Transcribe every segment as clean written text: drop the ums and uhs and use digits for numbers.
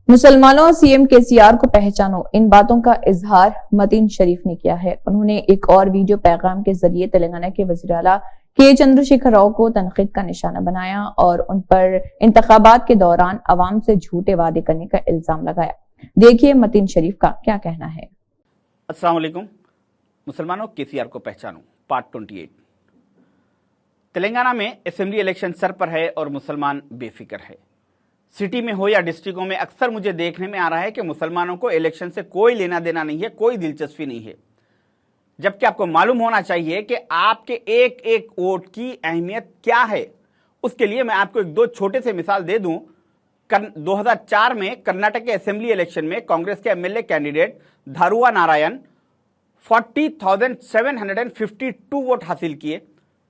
मुसलमानों और CM KCR को पहचानो, इन बातों का इजहार मतीन शरीफ ने किया है। उन्होंने एक और वीडियो पैगाम के जरिए तेलंगाना के वजीर आला के चंद्रशेखर राव को तनकीद का निशाना बनाया और उन पर इंतखाबात के दौरान अवाम से झूठे वादे करने का इल्जाम लगाया। देखिए मतीन शरीफ का क्या कहना है। अस्सलाम वालेकुम। मुसलमानों केसीआर को पहचानो पार्ट 28। तेलंगाना में असेंबली इलेक्शन सर पर है और मुसलमान बेफिक्र है। सिटी में हो या डिस्ट्रिक्टों में अक्सर मुझे देखने में आ रहा है कि मुसलमानों को इलेक्शन से कोई लेना देना नहीं है, कोई दिलचस्पी नहीं है, जबकि आपको मालूम होना चाहिए कि आपके एक एक वोट की अहमियत क्या है। उसके लिए मैं आपको एक दो छोटे से मिसाल दे दूं। 2004 में कर्नाटक के असेंबली इलेक्शन में कांग्रेस के एमएलए कैंडिडेट धारुवा नारायण 40,752 वोट हासिल किए।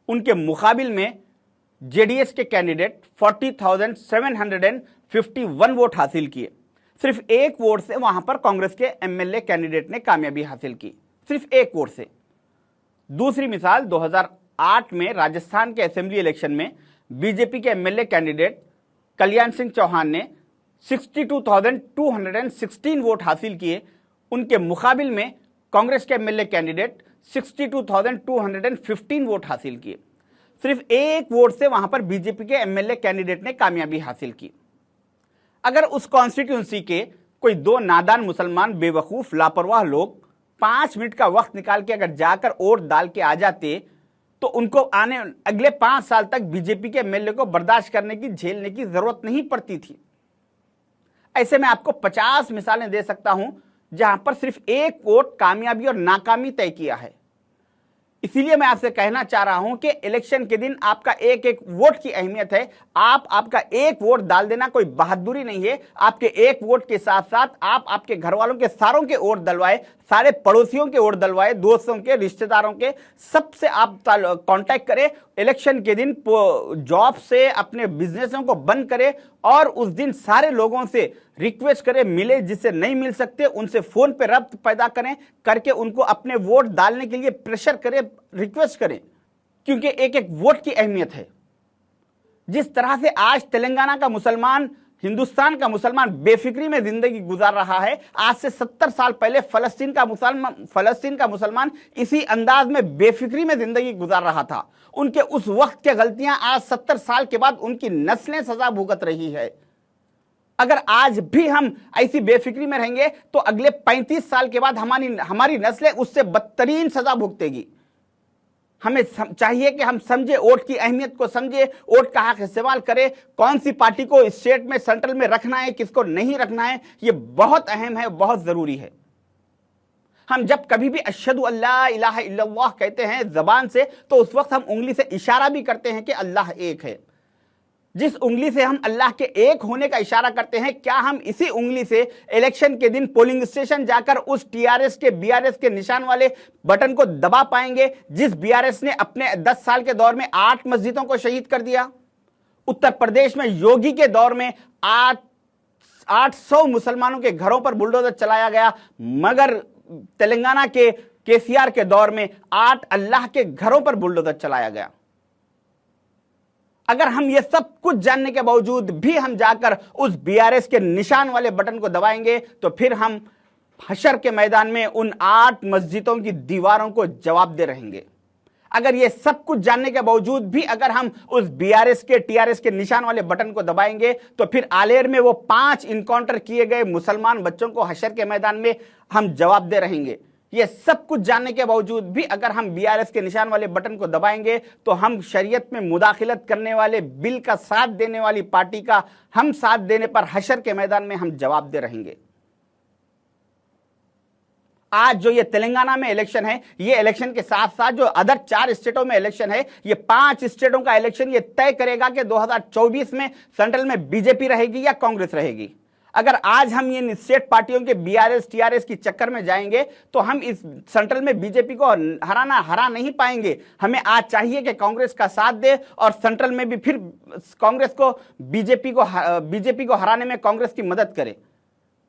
उनके मुकाबिल में जेडीएस के कैंडिडेट 40,751 वोट हासिल किए। सिर्फ एक वोट से वहां पर कांग्रेस के एमएलए कैंडिडेट ने कामयाबी हासिल की, सिर्फ एक वोट से। दूसरी मिसाल 2008 में राजस्थान के असेंबली इलेक्शन में बीजेपी के एमएलए कैंडिडेट कल्याण सिंह चौहान ने 62,216 वोट हासिल किए। उनके मुकाबिल में कांग्रेस के एमएलए कैंडिडेट 62,215 वोट हासिल किए। सिर्फ एक वोट से वहां पर बीजेपी के एमएलए कैंडिडेट ने कामयाबी हासिल की। अगर उस कॉन्स्टिट्यूंसी के कोई दो नादान मुसलमान बेवकूफ लापरवाह लोग 5 मिनट का वक्त निकाल के अगर जाकर वोट डाल के आ जाते तो उनको आने अगले 5 साल तक बीजेपी के एमएलए को बर्दाश्त करने की, झेलने की जरूरत नहीं पड़ती थी। ऐसे में आपको 50 मिसालें दे सकता हूं जहां पर सिर्फ एक वोट कामयाबी और नाकामी तय किया है। इसीलिए मैं आपसे कहना चाह रहा हूं कि इलेक्शन के दिन आपका एक एक वोट की अहमियत है। आपका एक वोट डाल देना कोई बहादुरी नहीं है। आपके एक वोट के साथ साथ आप आपके घर वालों के सारों के वोट डलवाए, सारे पड़ोसियों के वोट डलवाए, दोस्तों के, रिश्तेदारों के, सबसे आप कांटेक्ट करें। इलेक्शन के दिन जॉब से अपने बिजनेसों को बंद करें और उस दिन सारे लोगों से रिक्वेस्ट करें, मिले, जिससे नहीं मिल सकते उनसे फोन पे रब्त पैदा करें, करके उनको अपने वोट डालने के लिए प्रेशर करें, रिक्वेस्ट करें, क्योंकि एक एक वोट की अहमियत है। जिस तरह से आज तेलंगाना का मुसलमान, हिंदुस्तान का मुसलमान बेफिक्री में जिंदगी गुजार रहा है, आज से 70 साल पहले फलस्तीन का मुसलमान इसी अंदाज में बेफिक्री में जिंदगी गुजार रहा था। उनके उस वक्त की गलतियां आज 70 साल के बाद उनकी नस्लें सजा भुगत रही है। अगर आज भी हम ऐसी बेफिक्री में रहेंगे तो अगले 35 साल के बाद हमारी नस्लें उससे बदतरीन सजा भुगतेगी। हमें चाहिए कि हम समझे, वोट की अहमियत को समझे, वोट का हक इस्तेमाल करें, कौन सी पार्टी को स्टेट में, सेंट्रल में रखना है, किसको नहीं रखना है, यह बहुत अहम है, बहुत जरूरी है। हम जब कभी भी अशहदु अल्ला इलाहा इल्लल्लाह कहते हैं जबान से, तो उस वक्त हम उंगली से इशारा भी करते हैं कि अल्लाह एक है। जिस उंगली से हम अल्लाह के एक होने का इशारा करते हैं, क्या हम इसी उंगली से इलेक्शन के दिन पोलिंग स्टेशन जाकर उस टीआरएस के, बीआरएस के निशान वाले बटन को दबा पाएंगे, जिस बीआरएस ने अपने 10 साल के दौर में 8 मस्जिदों को शहीद कर दिया? उत्तर प्रदेश में योगी के दौर में 800 मुसलमानों के घरों पर बुलडोजर चलाया गया, मगर तेलंगाना के केसीआर के दौर में 8 अल्लाह के घरों पर बुलडोजर चलाया गया। अगर हम ये सब कुछ जानने के बावजूद भी हम जाकर उस बीआरएस के निशान वाले बटन को दबाएंगे तो फिर हम हशर के मैदान में उन 8 मस्जिदों की दीवारों को जवाब दे रहेंगे। अगर ये सब कुछ जानने के बावजूद भी अगर हम उस बीआरएस के, टीआरएस के निशान वाले बटन को दबाएंगे तो फिर आलेर में वो 5 इनकाउंटर किए गए मुसलमान बच्चों को हशर के मैदान में हम जवाब दे रहेंगे। ये सब कुछ जानने के बावजूद भी अगर हम बीआरएस के निशान वाले बटन को दबाएंगे तो हम शरीयत में मुदाखिलत करने वाले बिल का साथ देने वाली पार्टी का हम साथ देने पर हशर के मैदान में हम जवाब दे रहेंगे। आज जो ये तेलंगाना में इलेक्शन है, ये इलेक्शन के साथ साथ जो अदर 4 स्टेटों में इलेक्शन है, ये 5 स्टेटों का इलेक्शन ये तय करेगा कि 2024 में सेंट्रल में बीजेपी रहेगी या कांग्रेस रहेगी। अगर आज हम ये स्टेट पार्टियों के बीआरएस, टीआरएस की चक्कर में जाएंगे तो हम इस सेंट्रल में बीजेपी को हरा नहीं पाएंगे। हमें आज चाहिए कि कांग्रेस का साथ दे और सेंट्रल में भी फिर कांग्रेस को, बीजेपी को हराने में कांग्रेस की मदद करे।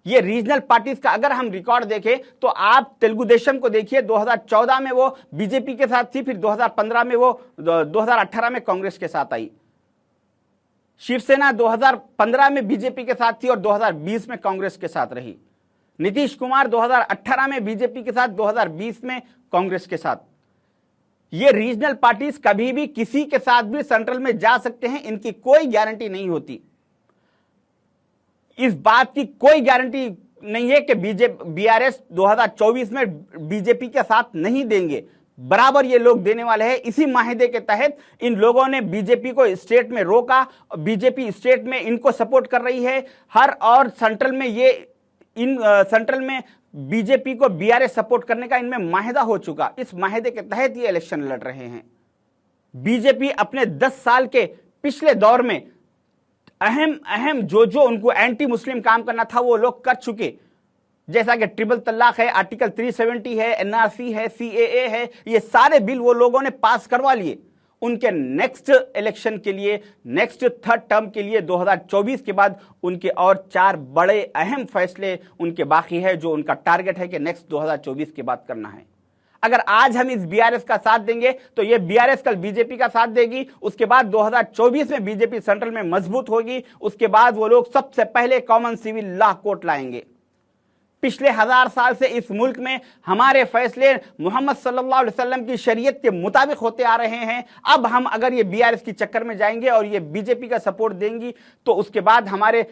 ये रीजनल पार्टीज का अगर हम रिकॉर्ड देखें तो आप तेलुगु देशम को देखिए, 2014 में वो बीजेपी के साथ थी, फिर 2015 में वो 2018 में कांग्रेस के साथ आई। शिवसेना 2015 में बीजेपी के साथ थी और 2020 में कांग्रेस के साथ रही। नीतीश कुमार 2018 में बीजेपी के साथ, 2020 में कांग्रेस के साथ। ये रीजनल पार्टीज कभी भी किसी के साथ भी सेंट्रल में जा सकते हैं, इनकी कोई गारंटी नहीं होती। इस बात की कोई गारंटी नहीं है कि बीआरएस 2024 में बीजेपी के साथ नहीं देंगे, बराबर ये लोग देने वाले हैं। इसी माहिदे के तहत इन लोगों ने बीजेपी को स्टेट में रोका, बीजेपी स्टेट में इनको सपोर्ट कर रही है हर, और सेंट्रल में सेंट्रल में बीजेपी को बीआरएस सपोर्ट करने का इनमें माहिदा हो चुका। इस माहिदे के तहत ये इलेक्शन लड़ रहे हैं। बीजेपी अपने 10 साल के पिछले दौर में अहम जो उनको एंटी मुस्लिम काम करना था वो लोग कर चुके, जैसा कि ट्रिपल तलाक है, आर्टिकल 370 है, एनआरसी है, सीएए है, ये सारे बिल वो लोगों ने पास करवा लिए। उनके नेक्स्ट इलेक्शन के लिए, नेक्स्ट थर्ड टर्म के लिए 2024 के बाद उनके और 4 बड़े अहम फैसले उनके बाकी है, जो उनका टारगेट है कि नेक्स्ट 2024 के बाद करना है। अगर आज हम इस बीआरएस का साथ देंगे तो ये बीआरएस कल बीजेपी का साथ देगी, उसके बाद 2024 में बीजेपी सेंट्रल में मजबूत होगी, उसके बाद वो लोग सबसे पहले कॉमन सिविल लॉ कोर्ट लाएंगे। पिछले 1000 साल से इस मुल्क में हमारे फैसले मोहम्मद सल्लल्लाहु अलैहि वसल्लम की शरीयत के मुताबिक होते आ रहे हैं। अब हम अगर ये बीआरएस की चक्कर में जाएंगे और ये बीजेपी का सपोर्ट देंगी तो उसके बाद हमारे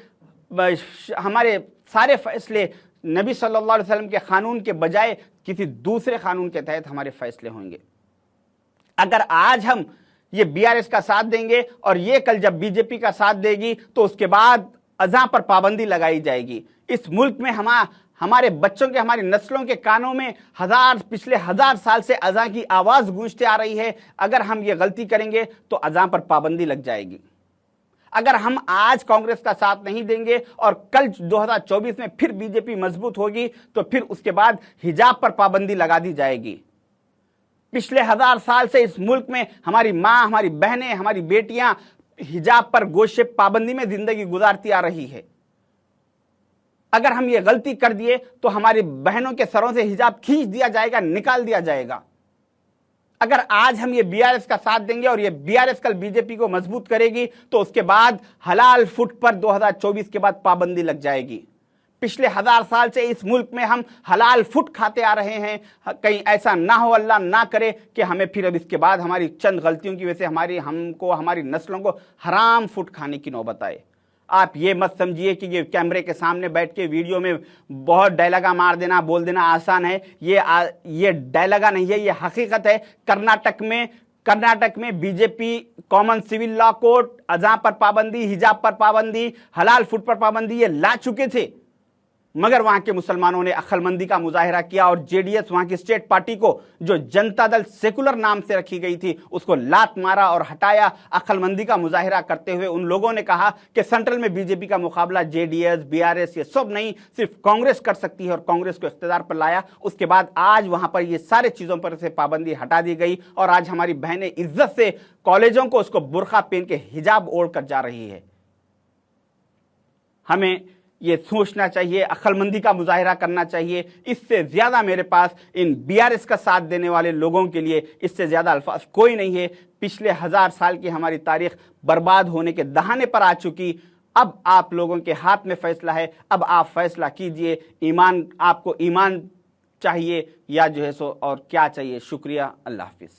सारे फैसले नबी सल्लल्लाहु अलैहि वसल्लम के कानून के बजाय किसी दूसरे कानून के तहत हमारे फैसले होंगे। अगर आज हम ये बीआरएस का साथ देंगे और ये कल जब बीजेपी का साथ देगी तो उसके बाद अज़ां पर पाबंदी लगाई जाएगी। इस मुल्क में हमारे बच्चों के, हमारी नस्लों के कानों में पिछले 1000 साल से अज़ां की आवाज गूंजते आ रही है। अगर हम ये गलती करेंगे तो अज़ां पर पाबंदी लग जाएगी। अगर हम आज कांग्रेस का साथ नहीं देंगे और कल 2024 में फिर बीजेपी मजबूत होगी तो फिर उसके बाद हिजाब पर पाबंदी लगा दी जाएगी। पिछले 1000 साल से इस मुल्क में हमारी मां, हमारी बहनें, हमारी बेटियां हिजाब पर गोशे पाबंदी में जिंदगी गुजारती आ रही है। अगर हम ये गलती कर दिए तो हमारी बहनों के सरों से हिजाब खींच दिया जाएगा, निकाल दिया जाएगा। अगर आज हम ये बीआरएस का साथ देंगे और ये बीआरएस कल बीजेपी को मजबूत करेगी तो उसके बाद हलाल फुट पर 2024 के बाद पाबंदी लग जाएगी। पिछले 1000 साल से इस मुल्क में हम हलाल फुट खाते आ रहे हैं। कहीं ऐसा ना हो, अल्लाह ना करे कि हमें फिर अब इसके बाद हमारी चंद गलतियों की वजह से हमारी नस्लों को हराम फुट खाने की नौबत आए। आप ये मत समझिए कि ये कैमरे के सामने बैठ के वीडियो में बहुत डायलॉगा मार देना, बोल देना आसान है। ये डायलॉगा नहीं है, ये हकीकत है। कर्नाटक में BJP common civil law code, अज़ां पर पाबंदी, हिजाब पर पाबंदी, हलाल फुट पर पाबंदी ये ला चुके थे, मगर वहां के मुसलमानों ने अक्लमंदी का मुजाहिरा किया और जेडीएस, वहां की स्टेट पार्टी को जो जनता दल सेकुलर नाम से रखी गई थी, उसको लात मारा और हटाया। अक्लमंदी का मुजाहिरा करते हुए उन लोगों ने कहा कि सेंट्रल में बीजेपी का मुकाबला जेडीएस, बीआरएस ये सब नहीं, सिर्फ कांग्रेस कर सकती है, और कांग्रेस को इख्तियार पर लाया। उसके बाद आज वहां पर ये सारे चीजों पर से पाबंदी हटा दी गई और आज हमारी बहनें इज्जत से कॉलेजों को उसको बुर्का पहन के हिजाब ओढ़ कर जा रही है। हमें ये सोचना चाहिए, अक्लमंदी का मुजाहिरा करना चाहिए। इससे ज्यादा मेरे पास इन बीआरएस का साथ देने वाले लोगों के लिए इससे ज्यादा अल्फाज कोई नहीं है। पिछले 1000 साल की हमारी तारीख बर्बाद होने के दहाने पर आ चुकी। अब आप लोगों के हाथ में फैसला है, अब आप फैसला कीजिए। आपको ईमान चाहिए या जो है सो और क्या चाहिए। शुक्रिया, अल्लाह हाफिज।